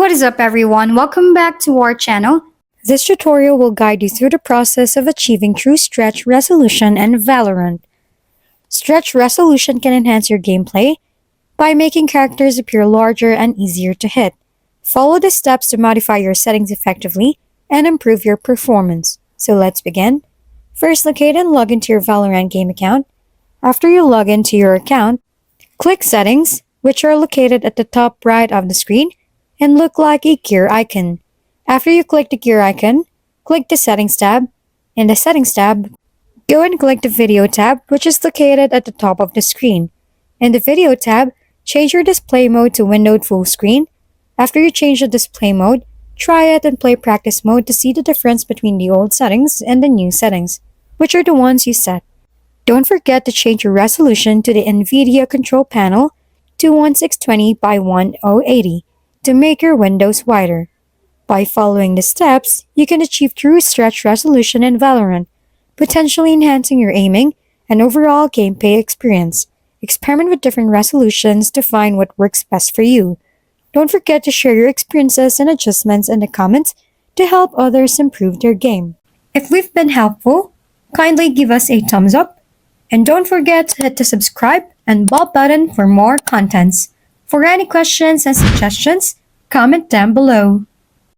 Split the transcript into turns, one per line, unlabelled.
What is up everyone? Welcome back to our channel. This tutorial will guide you through the process of achieving true stretch resolution in Valorant. Stretch resolution can enhance your gameplay by making characters appear larger and easier to hit. Follow the steps to modify your settings effectively and improve your performance. So let's begin. First, locate and log into your Valorant game account. After you log into your account, click Settings, which are located at the top right of the screen and look like a gear icon. After you click the gear icon, click the Settings tab. In the Settings tab, go and click the Video tab, which is located at the top of the screen. In the Video tab, change your display mode to windowed full screen. After you change the display mode, try it and play practice mode to see the difference between the old settings and the new settings, which are the ones you set. Don't forget to change your resolution to the NVIDIA control panel to 1620 by 1080 to make your windows wider. By following the steps, you can achieve true stretch resolution in Valorant, potentially enhancing your aiming and overall gameplay experience. Experiment with different resolutions to find what works best for you. Don't forget to share your experiences and adjustments in the comments to help others improve their game. If we've been helpful, kindly give us a thumbs up and don't forget to hit the subscribe and bell button for more contents. For any questions and suggestions, comment down below.